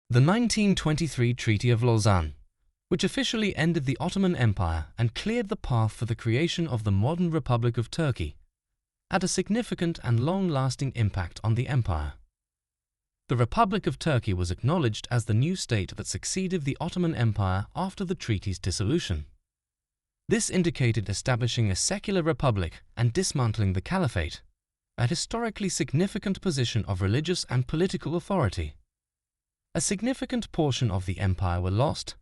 The 1923 Treaty of Lausanne, which officially ended the Ottoman Empire and cleared the path for the creation of the modern Republic of Turkey, had a significant and long-lasting impact on the empire. The Republic of Turkey was acknowledged as the new state that succeeded the Ottoman Empire after the treaty's dissolution. This indicated establishing a secular republic and dismantling the caliphate, a historically significant position of religious and political authority. A significant portion of the empire were lost,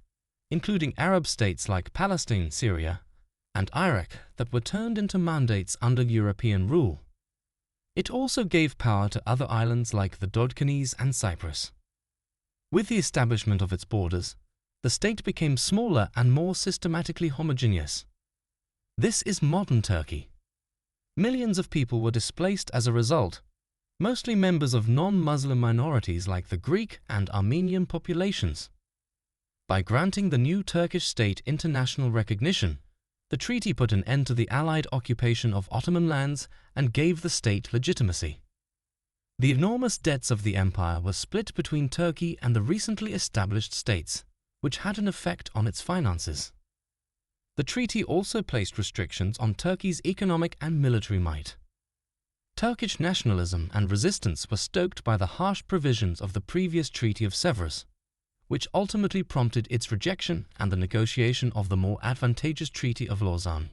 including Arab states like Palestine, Syria, and Iraq that were turned into mandates under European rule. It also gave power to other islands like the Dodecanese and Cyprus. With the establishment of its borders, the state became smaller and more systematically homogeneous. This is modern Turkey. Millions of people were displaced as a result, mostly members of non-Muslim minorities like the Greek and Armenian populations. By granting the new Turkish state international recognition, the treaty put an end to the Allied occupation of Ottoman lands and gave the state legitimacy. The enormous debts of the empire were split between Turkey and the recently established states, which had an effect on its finances. The treaty also placed restrictions on Turkey's economic and military might. Turkish nationalism and resistance were stoked by the harsh provisions of the previous Treaty of Sèvres, which ultimately prompted its rejection and the negotiation of the more advantageous Treaty of Lausanne.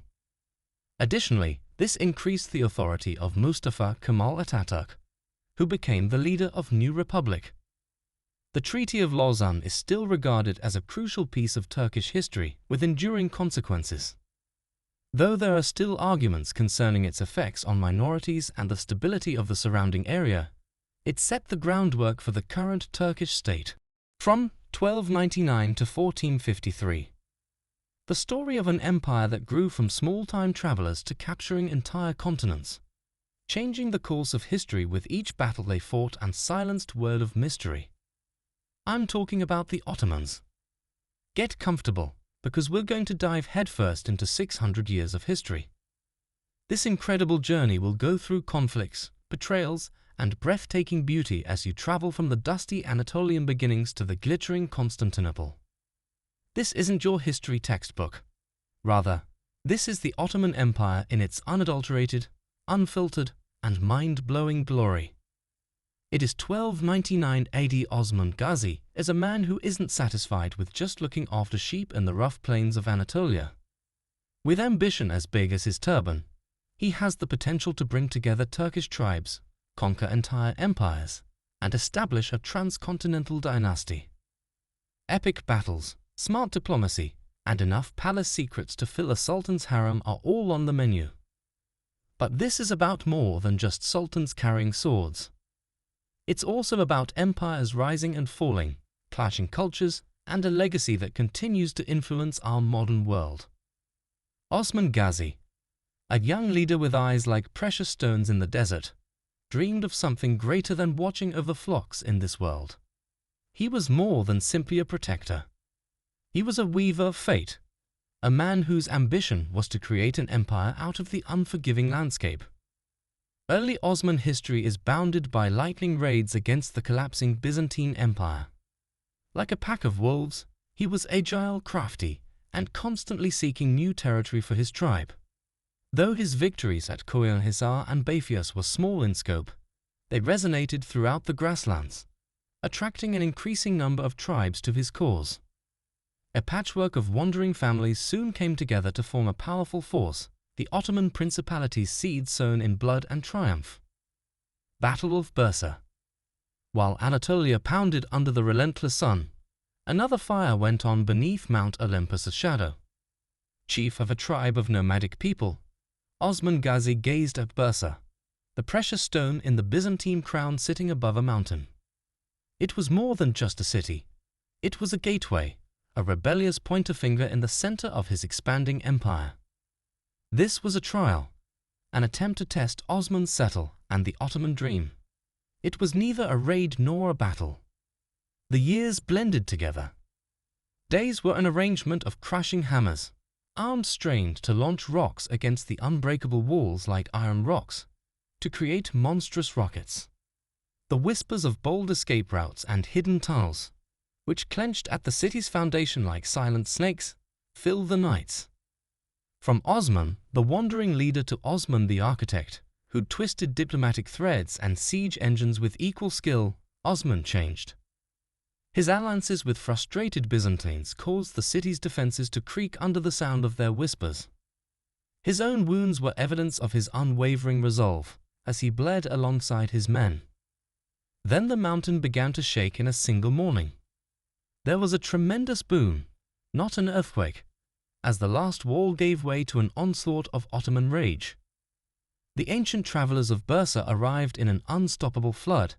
Additionally, this increased the authority of Mustafa Kemal Atatürk, who became the leader of New Republic. The Treaty of Lausanne is still regarded as a crucial piece of Turkish history with enduring consequences. Though there are still arguments concerning its effects on minorities and the stability of the surrounding area, it set the groundwork for the current Turkish state. From 1299 to 1453. The story of an empire that grew from small-time travelers to capturing entire continents, changing the course of history with each battle they fought and silenced word of mystery. I'm talking about the Ottomans. Get comfortable, because we're going to dive headfirst into 600 years of history. This incredible journey will go through conflicts, betrayals, and breathtaking beauty as you travel from the dusty Anatolian beginnings to the glittering Constantinople. This isn't your history textbook. Rather, this is the Ottoman Empire in its unadulterated, unfiltered, and mind-blowing glory. It is 1299 AD. Osman Ghazi is a man who isn't satisfied with just looking after sheep in the rough plains of Anatolia. With ambition as big as his turban, he has the potential to bring together Turkish tribes, conquer entire empires, and establish a transcontinental dynasty. Epic battles, smart diplomacy, and enough palace secrets to fill a sultan's harem are all on the menu. But this is about more than just sultans carrying swords. It's also about empires rising and falling, clashing cultures, and a legacy that continues to influence our modern world. Osman Ghazi, a young leader with eyes like precious stones in the desert, dreamed of something greater than watching over flocks in this world. He was more than simply a protector. He was a weaver of fate, a man whose ambition was to create an empire out of the unforgiving landscape. Early Ottoman history is bounded by lightning raids against the collapsing Byzantine Empire. Like a pack of wolves, he was agile, crafty, and constantly seeking new territory for his tribe. Though his victories at Koyunhisar and Beyfus were small in scope, they resonated throughout the grasslands, attracting an increasing number of tribes to his cause. A patchwork of wandering families soon came together to form a powerful force, the Ottoman Principality's seed sown in blood and triumph. Battle of Bursa. While Anatolia pounded under the relentless sun, another fire went on beneath Mount Olympus' shadow. Chief of a tribe of nomadic people, Osman Ghazi gazed at Bursa, the precious stone in the Byzantine crown sitting above a mountain. It was more than just a city. It was a gateway, a rebellious pointer finger in the center of his expanding empire. This was a trial, an attempt to test Osman's settle and the Ottoman dream. It was neither a raid nor a battle. The years blended together. Days were an arrangement of crashing hammers, arms strained to launch rocks against the unbreakable walls like iron rocks, to create monstrous rockets. The whispers of bold escape routes and hidden tunnels, which clenched at the city's foundation like silent snakes, filled the nights. From Osman, the wandering leader, to Osman the architect, who twisted diplomatic threads and siege engines with equal skill, Osman changed. His alliances with frustrated Byzantines caused the city's defenses to creak under the sound of their whispers. His own wounds were evidence of his unwavering resolve, as he bled alongside his men. Then the mountain began to shake in a single morning. There was a tremendous boom, not an earthquake, as the last wall gave way to an onslaught of Ottoman rage. The ancient travelers of Bursa arrived in an unstoppable flood,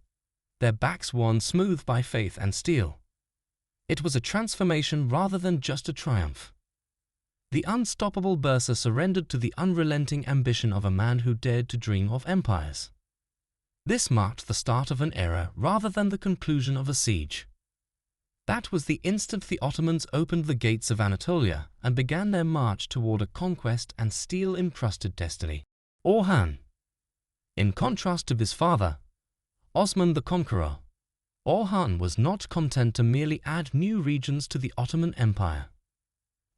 their backs worn smooth by faith and steel. It was a transformation rather than just a triumph. The unstoppable Bursa surrendered to the unrelenting ambition of a man who dared to dream of empires. This marked the start of an era rather than the conclusion of a siege. That was the instant the Ottomans opened the gates of Anatolia and began their march toward a conquest and steel-encrusted destiny. Orhan. In contrast to his father, Osman the Conqueror, Orhan was not content to merely add new regions to the Ottoman Empire.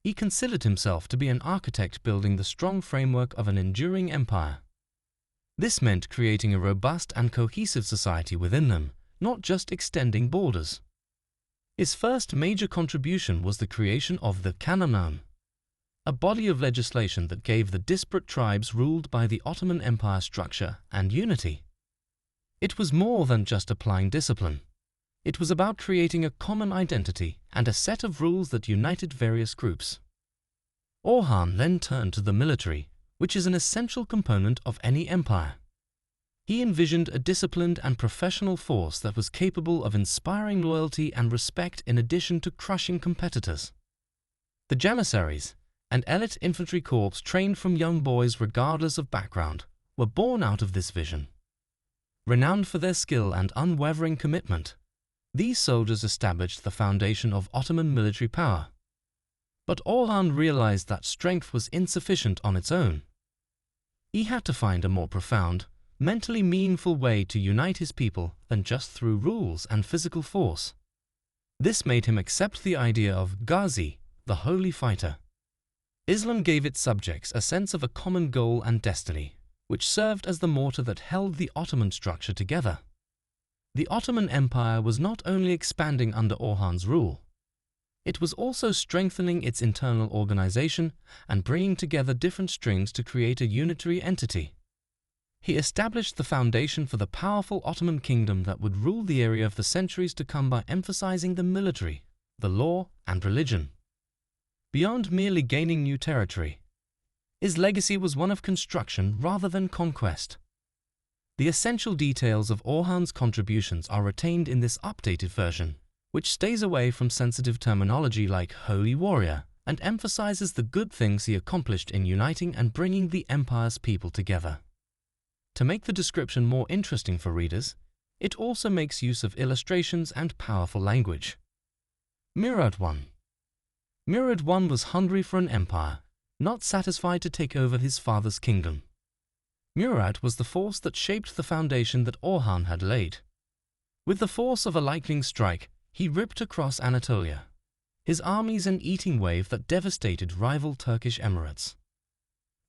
He considered himself to be an architect building the strong framework of an enduring empire. This meant creating a robust and cohesive society within them, not just extending borders. His first major contribution was the creation of the Kanun, a body of legislation that gave the disparate tribes ruled by the Ottoman Empire structure and unity. It was more than just applying discipline. It was about creating a common identity and a set of rules that united various groups. Orhan then turned to the military, which is an essential component of any empire. He envisioned a disciplined and professional force that was capable of inspiring loyalty and respect in addition to crushing competitors. The Janissaries, an elite infantry corps trained from young boys regardless of background, were born out of this vision. Renowned for their skill and unwavering commitment, these soldiers established the foundation of Ottoman military power. But Orhan realized that strength was insufficient on its own. He had to find a more profound, mentally meaningful way to unite his people than just through rules and physical force. This made him accept the idea of Ghazi, the holy fighter. Islam gave its subjects a sense of a common goal and destiny, which served as the mortar that held the Ottoman structure together. The Ottoman Empire was not only expanding under Orhan's rule, it was also strengthening its internal organization and bringing together different strings to create a unitary entity. He established the foundation for the powerful Ottoman kingdom that would rule the area of the centuries to come by emphasizing the military, the law, and religion. Beyond merely gaining new territory, his legacy was one of construction rather than conquest. The essential details of Orhan's contributions are retained in this updated version, which stays away from sensitive terminology like holy warrior and emphasizes the good things he accomplished in uniting and bringing the empire's people together. To make the description more interesting for readers, it also makes use of illustrations and powerful language. Murad I. Murad I was hungry for an empire, not satisfied to take over his father's kingdom. Murad was the force that shaped the foundation that Orhan had laid. With the force of a lightning strike, he ripped across Anatolia, his armies an eating wave that devastated rival Turkish emirates.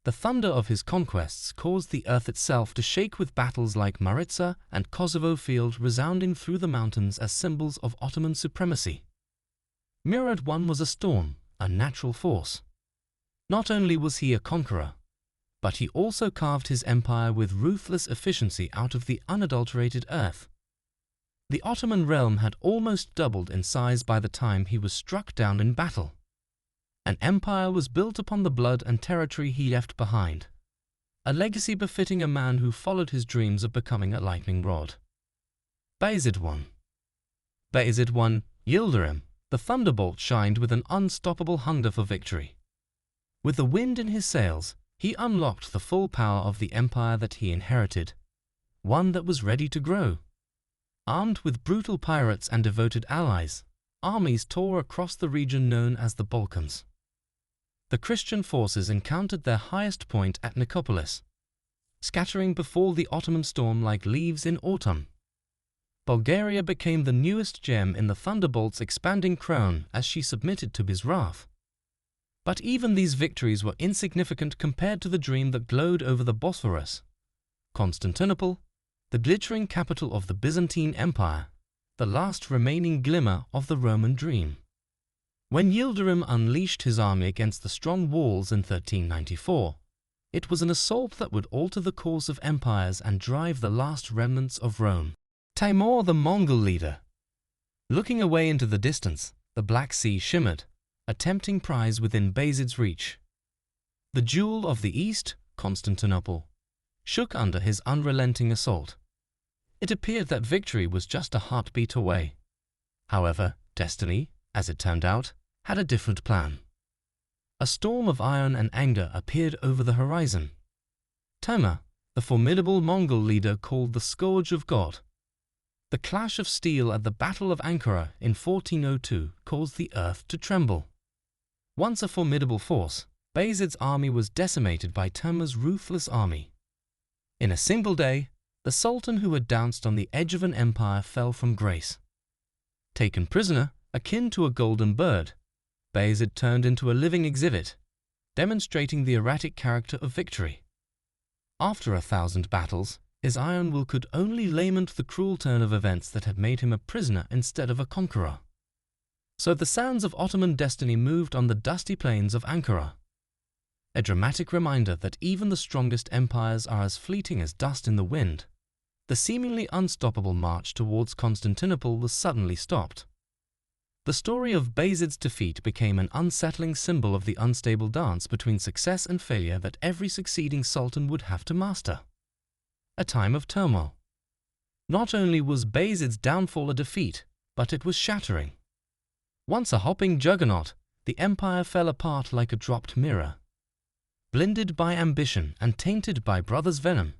The thunder of his conquests caused the earth itself to shake, with battles like Maritsa and Kosovo Field resounding through the mountains as symbols of Ottoman supremacy. Murad I was a storm, a natural force. Not only was he a conqueror, but he also carved his empire with ruthless efficiency out of the unadulterated earth. The Ottoman realm had almost doubled in size by the time he was struck down in battle. An empire was built upon the blood and territory he left behind, a legacy befitting a man who followed his dreams of becoming a lightning rod. Bayezid I. Bayezid I, Yildirim, the thunderbolt, shined with an unstoppable hunger for victory. With the wind in his sails, he unlocked the full power of the empire that he inherited, one that was ready to grow. Armed with brutal pirates and devoted allies, armies tore across the region known as the Balkans. The Christian forces encountered their highest point at Nicopolis, scattering before the Ottoman storm like leaves in autumn. Bulgaria became the newest gem in the thunderbolt's expanding crown as she submitted to his wrath. But even these victories were insignificant compared to the dream that glowed over the Bosphorus. Constantinople, the glittering capital of the Byzantine Empire, the last remaining glimmer of the Roman dream. When Yildirim unleashed his army against the strong walls in 1394, it was an assault that would alter the course of empires and drive the last remnants of Rome. Timur, the Mongol leader. Looking away into the distance, the Black Sea shimmered, a tempting prize within Bayezid's reach. The jewel of the East, Constantinople, shook under his unrelenting assault. It appeared that victory was just a heartbeat away. However, destiny, as it turned out, had a different plan. A storm of iron and anger appeared over the horizon. Timur, the formidable Mongol leader called the Scourge of God. The clash of steel at the Battle of Ankara in 1402 caused the earth to tremble. Once a formidable force, Bayezid's army was decimated by Timur's ruthless army. In a single day, the Sultan who had danced on the edge of an empire fell from grace. Taken prisoner, akin to a golden bird, Bayezid turned into a living exhibit, demonstrating the erratic character of victory. After 1,000 battles, his iron will could only lament the cruel turn of events that had made him a prisoner instead of a conqueror. So the sands of Ottoman destiny moved on the dusty plains of Ankara. A dramatic reminder that even the strongest empires are as fleeting as dust in the wind. The seemingly unstoppable march towards Constantinople was suddenly stopped. The story of Bayezid's defeat became an unsettling symbol of the unstable dance between success and failure that every succeeding sultan would have to master. A time of turmoil. Not only was Bayezid's downfall a defeat, but it was shattering. Once a hopping juggernaut, the empire fell apart like a dropped mirror. Blinded by ambition and tainted by brothers' venom,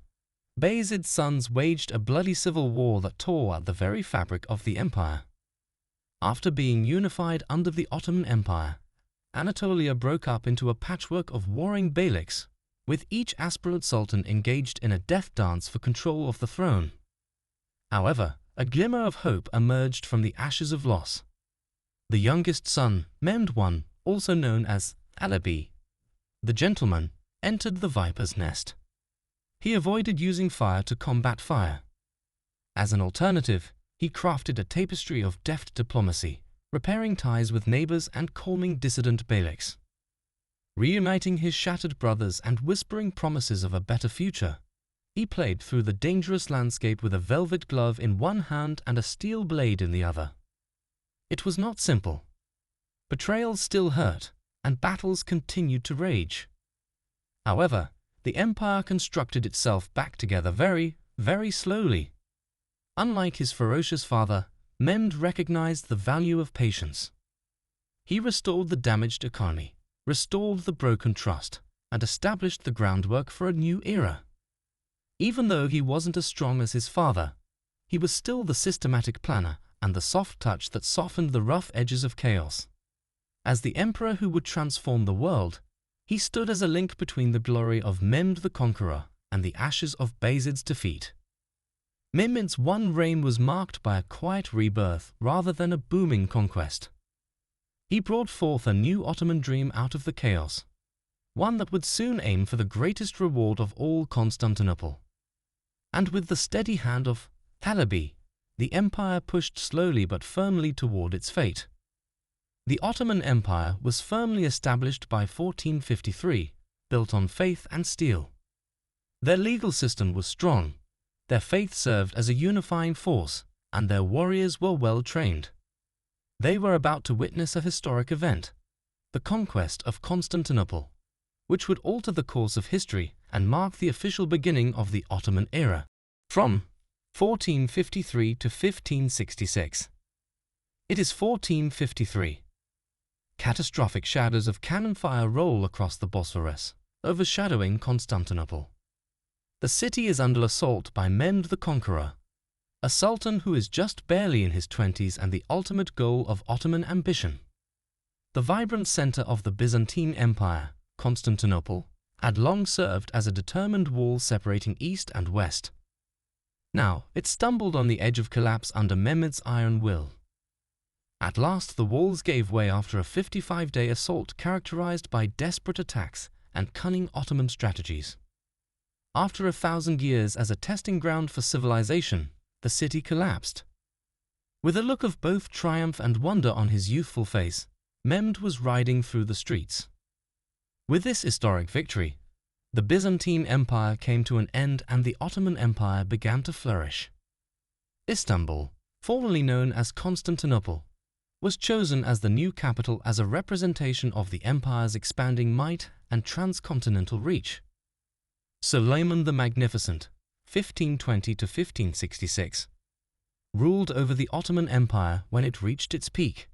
Bayezid's sons waged a bloody civil war that tore at the very fabric of the empire. After being unified under the Ottoman Empire, Anatolia broke up into a patchwork of warring beyliks, with each aspirant sultan engaged in a death dance for control of the throne. However, a glimmer of hope emerged from the ashes of loss. The youngest son, Mehmed I, also known as Alabi, the gentleman, entered the viper's nest. He avoided using fire to combat fire. As an alternative, he crafted a tapestry of deft diplomacy, repairing ties with neighbors and calming dissident beyliks. Reuniting his shattered brothers and whispering promises of a better future, he played through the dangerous landscape with a velvet glove in one hand and a steel blade in the other. It was not simple. Betrayals still hurt, and battles continued to rage. However, the empire constructed itself back together very, very slowly. Unlike his ferocious father, Mehmed recognized the value of patience. He restored the damaged economy, restored the broken trust, and established the groundwork for a new era. Even though he wasn't as strong as his father, he was still the systematic planner and the soft touch that softened the rough edges of chaos. As the emperor who would transform the world, he stood as a link between the glory of Mehmed the Conqueror and the ashes of Bayezid's defeat. Mehmed's one reign was marked by a quiet rebirth rather than a booming conquest. He brought forth a new Ottoman dream out of the chaos, one that would soon aim for the greatest reward of all, Constantinople. And with the steady hand of Talebi, the empire pushed slowly but firmly toward its fate. The Ottoman Empire was firmly established by 1453, built on faith and steel. Their legal system was strong, their faith served as a unifying force, and their warriors were well trained. They were about to witness a historic event, the conquest of Constantinople, which would alter the course of history and mark the official beginning of the Ottoman era. From 1453 to 1566. It is 1453. Catastrophic shadows of cannon fire roll across the Bosphorus, overshadowing Constantinople. The city is under assault by Mehmed the Conqueror, a sultan who is just barely in his 20s and the ultimate goal of Ottoman ambition. The vibrant center of the Byzantine Empire, Constantinople, had long served as a determined wall separating east and west. Now, it stumbled on the edge of collapse under Mehmed's iron will. At last, the walls gave way after a 55-day assault characterized by desperate attacks and cunning Ottoman strategies. After 1,000 years as a testing ground for civilization, the city collapsed. With a look of both triumph and wonder on his youthful face, Mehmed was riding through the streets. With this historic victory, the Byzantine Empire came to an end and the Ottoman Empire began to flourish. Istanbul, formerly known as Constantinople, was chosen as the new capital as a representation of the empire's expanding might and transcontinental reach. Suleiman the Magnificent, 1520 to 1566, ruled over the Ottoman Empire when it reached its peak.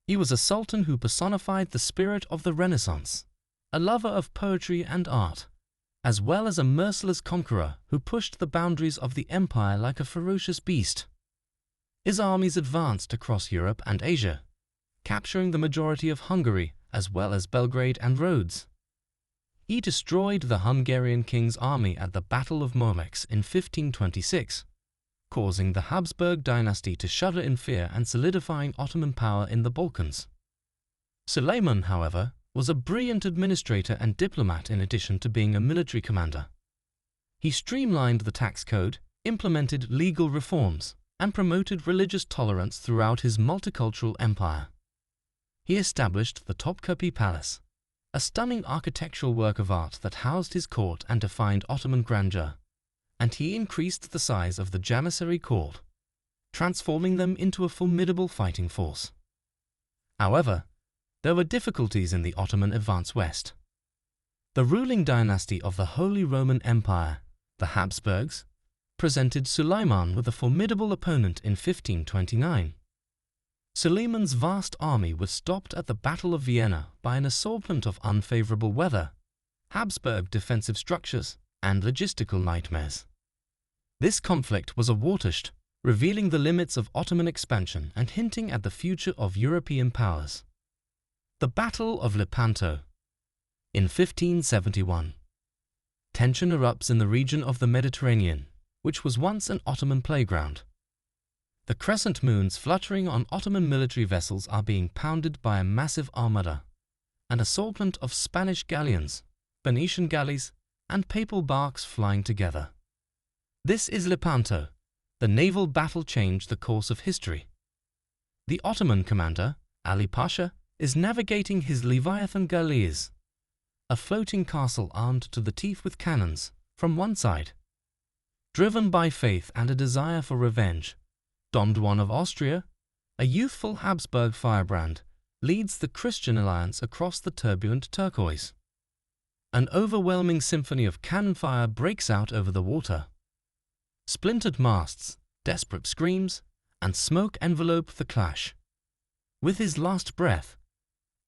He was a sultan who personified the spirit of the Renaissance, a lover of poetry and art, as well as a merciless conqueror who pushed the boundaries of the empire like a ferocious beast. His armies advanced across Europe and Asia, capturing the majority of Hungary as well as Belgrade and Rhodes. He destroyed the Hungarian king's army at the Battle of Mosques in 1526, causing the Habsburg dynasty to shudder in fear and solidifying Ottoman power in the Balkans. Suleiman, however, was a brilliant administrator and diplomat in addition to being a military commander. He streamlined the tax code, implemented legal reforms, and promoted religious tolerance throughout his multicultural empire. He established the Topkapi Palace, a stunning architectural work of art that housed his court and defined Ottoman grandeur, and he increased the size of the Janissary court, transforming them into a formidable fighting force. However, there were difficulties in the Ottoman advance west. The ruling dynasty of the Holy Roman Empire, the Habsburgs, presented Suleiman with a formidable opponent in 1529. Suleiman's vast army was stopped at the Battle of Vienna by an assortment of unfavorable weather, Habsburg defensive structures, and logistical nightmares. This conflict was a watershed, revealing the limits of Ottoman expansion and hinting at the future of European powers. The Battle of Lepanto. In 1571, tension erupts in the region of the Mediterranean, which was once an Ottoman playground. The crescent moons fluttering on Ottoman military vessels are being pounded by a massive armada, an assortment of Spanish galleons, Venetian galleys, and papal barks flying together. This is Lepanto. The naval battle changed the course of history. The Ottoman commander, Ali Pasha, is navigating his Leviathan galleys, a floating castle armed to the teeth with cannons, from one side. Driven by faith and a desire for revenge, Don Juan of Austria, a youthful Habsburg firebrand, leads the Christian alliance across the turbulent turquoise. An overwhelming symphony of cannon fire breaks out over the water. Splintered masts, desperate screams, and smoke envelope the clash. With his last breath,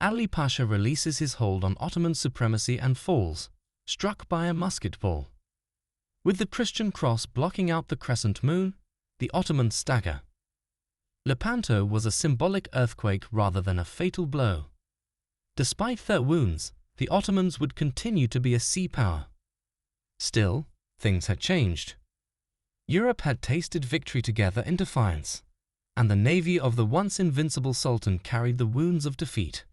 Ali Pasha releases his hold on Ottoman supremacy and falls, struck by a musket ball. With the Christian cross blocking out the crescent moon, the Ottomans stagger. Lepanto was a symbolic earthquake rather than a fatal blow. Despite their wounds, the Ottomans would continue to be a sea power. Still, things had changed. Europe had tasted victory together in defiance, and the navy of the once invincible Sultan carried the wounds of defeat.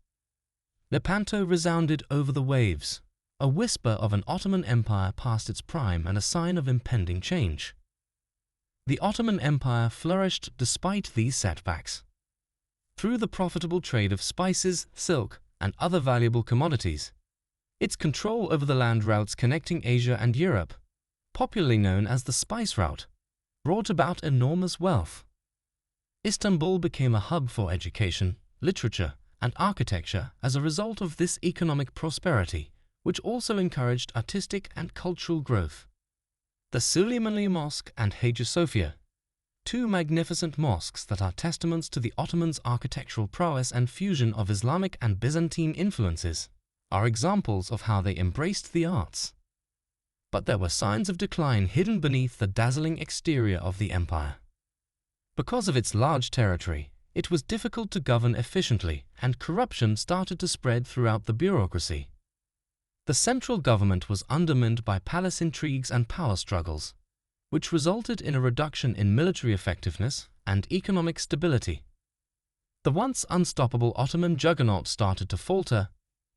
Lepanto resounded over the waves, a whisper of an Ottoman Empire past its prime and a sign of impending change. The Ottoman Empire flourished despite these setbacks. Through the profitable trade of spices, silk, and other valuable commodities, its control over the land routes connecting Asia and Europe, popularly known as the Spice Route, brought about enormous wealth. Istanbul became a hub for education, literature, and architecture as a result of this economic prosperity, which also encouraged artistic and cultural growth. The Suleimani Mosque and Hagia Sophia, two magnificent mosques that are testaments to the Ottomans' architectural prowess and fusion of Islamic and Byzantine influences, are examples of how they embraced the arts. But there were signs of decline hidden beneath the dazzling exterior of the empire. Because of its large territory, it was difficult to govern efficiently, and corruption started to spread throughout the bureaucracy. The central government was undermined by palace intrigues and power struggles, which resulted in a reduction in military effectiveness and economic stability. The once unstoppable Ottoman juggernaut started to falter,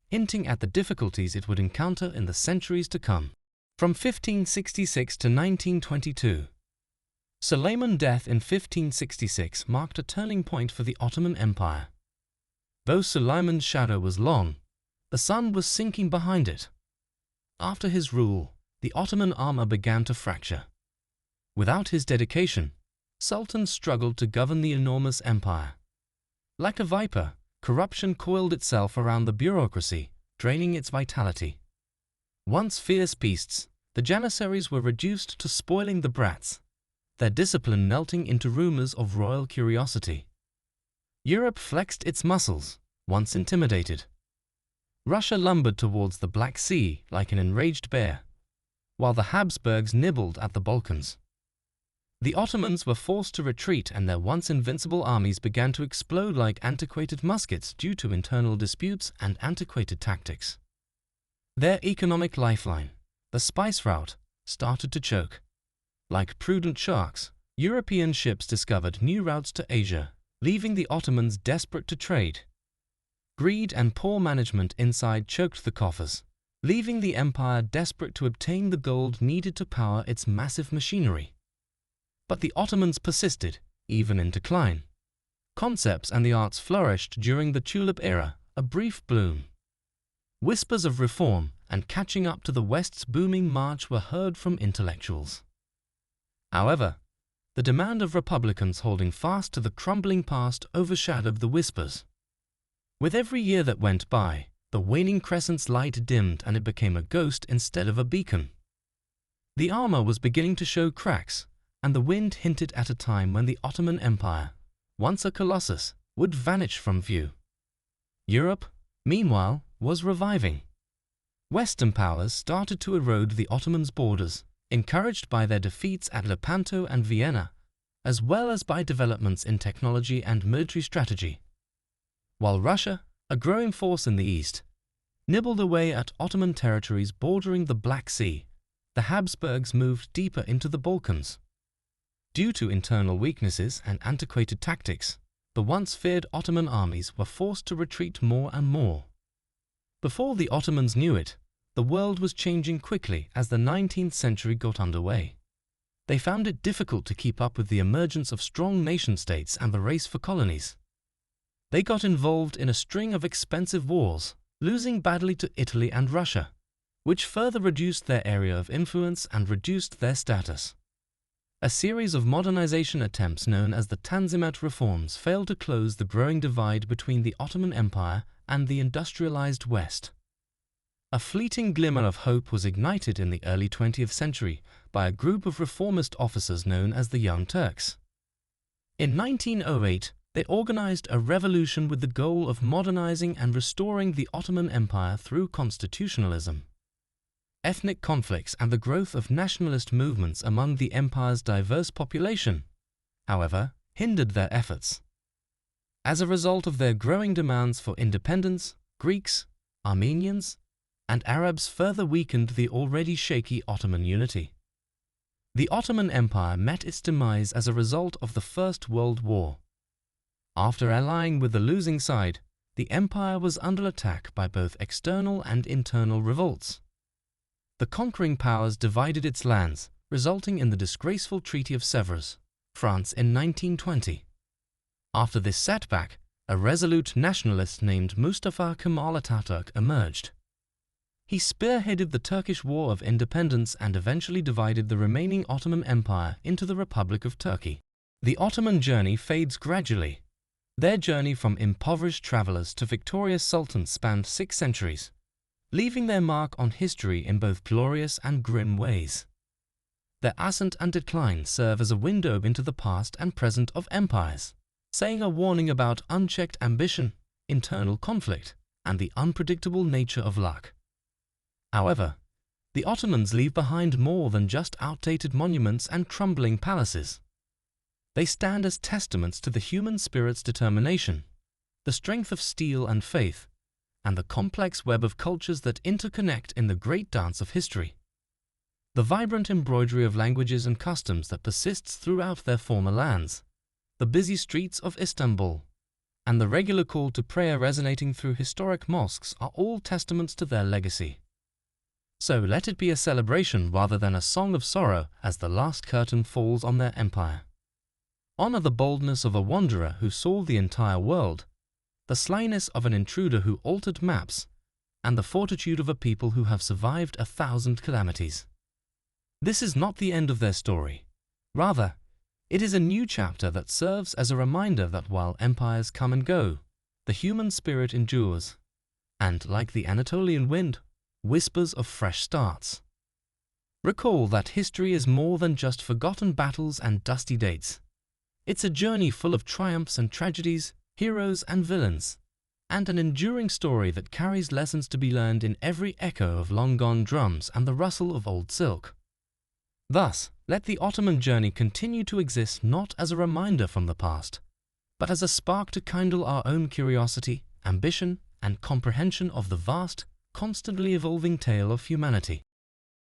hinting at the difficulties it would encounter in the centuries to come. From 1566 to 1922, Suleiman's death in 1566 marked a turning point for the Ottoman Empire. Though Suleiman's shadow was long, the sun was sinking behind it. After his rule, the Ottoman armor began to fracture. Without his dedication, sultans struggled to govern the enormous empire. Like a viper, corruption coiled itself around the bureaucracy, draining its vitality. Once fierce beasts, the Janissaries were reduced to spoiling the brats, their discipline melting into rumors of royal curiosity. Europe flexed its muscles, once intimidated. Russia lumbered towards the Black Sea like an enraged bear, while the Habsburgs nibbled at the Balkans. The Ottomans were forced to retreat, and their once invincible armies began to explode like antiquated muskets due to internal disputes and antiquated tactics. Their economic lifeline, the spice route, started to choke. Like prudent sharks, European ships discovered new routes to Asia, leaving the Ottomans desperate to trade. Greed and poor management inside choked the coffers, leaving the empire desperate to obtain the gold needed to power its massive machinery. But the Ottomans persisted, even in decline. Concepts and the arts flourished during the Tulip era, a brief bloom. Whispers of reform and catching up to the West's booming march were heard from intellectuals. However, the demand of republicans holding fast to the crumbling past overshadowed the whispers. With every year that went by, the waning crescent's light dimmed and it became a ghost instead of a beacon. The armor was beginning to show cracks, and the wind hinted at a time when the Ottoman Empire, once a colossus, would vanish from view. Europe, meanwhile, was reviving. Western powers started to erode the Ottomans' borders, encouraged by their defeats at Lepanto and Vienna, as well as by developments in technology and military strategy. While Russia, a growing force in the east, nibbled away at Ottoman territories bordering the Black Sea, the Habsburgs moved deeper into the Balkans. Due to internal weaknesses and antiquated tactics, the once feared Ottoman armies were forced to retreat more and more. Before the Ottomans knew it, the world was changing quickly as the 19th century got underway. They found it difficult to keep up with the emergence of strong nation-states and the race for colonies. They got involved in a string of expensive wars, losing badly to Italy and Russia, which further reduced their area of influence and reduced their status. A series of modernization attempts known as the Tanzimat reforms failed to close the growing divide between the Ottoman Empire and the industrialized West. A fleeting glimmer of hope was ignited in the early 20th century by a group of reformist officers known as the Young Turks. In 1908, they organized a revolution with the goal of modernizing and restoring the Ottoman Empire through constitutionalism. Ethnic conflicts and the growth of nationalist movements among the empire's diverse population, however, hindered their efforts. As a result of their growing demands for independence, Greeks, Armenians, and Arabs further weakened the already shaky Ottoman unity. The Ottoman Empire met its demise as a result of the First World War. After allying with the losing side, the empire was under attack by both external and internal revolts. The conquering powers divided its lands, resulting in the disgraceful Treaty of Sèvres, France in 1920. After this setback, a resolute nationalist named Mustafa Kemal Atatürk emerged. He spearheaded the Turkish War of Independence and eventually divided the remaining Ottoman Empire into the Republic of Turkey. The Ottoman journey fades gradually. Their journey from impoverished travelers to victorious sultans spanned 6 centuries, leaving their mark on history in both glorious and grim ways. Their ascent and decline serve as a window into the past and present of empires, saying a warning about unchecked ambition, internal conflict, and the unpredictable nature of luck. However, the Ottomans leave behind more than just outdated monuments and crumbling palaces. They stand as testaments to the human spirit's determination, the strength of steel and faith, and the complex web of cultures that interconnect in the great dance of history. the vibrant embroidery of languages and customs that persists throughout their former lands, the busy streets of Istanbul, and the regular call to prayer resonating through historic mosques are all testaments to their legacy. So let it be a celebration rather than a song of sorrow as the last curtain falls on their empire. Honor the boldness of a wanderer who saw the entire world, the slyness of an intruder who altered maps, and the fortitude of a people who have survived 1,000 calamities. This is not the end of their story. Rather, it is a new chapter that serves as a reminder that while empires come and go, the human spirit endures, and, like the Anatolian wind, whispers of fresh starts. Recall that history is more than just forgotten battles and dusty dates. It's a journey full of triumphs and tragedies, heroes and villains, and an enduring story that carries lessons to be learned in every echo of long-gone drums and the rustle of old silk. Thus, let the Ottoman journey continue to exist not as a reminder from the past, but as a spark to kindle our own curiosity, ambition, and comprehension of the vast, constantly evolving tale of humanity.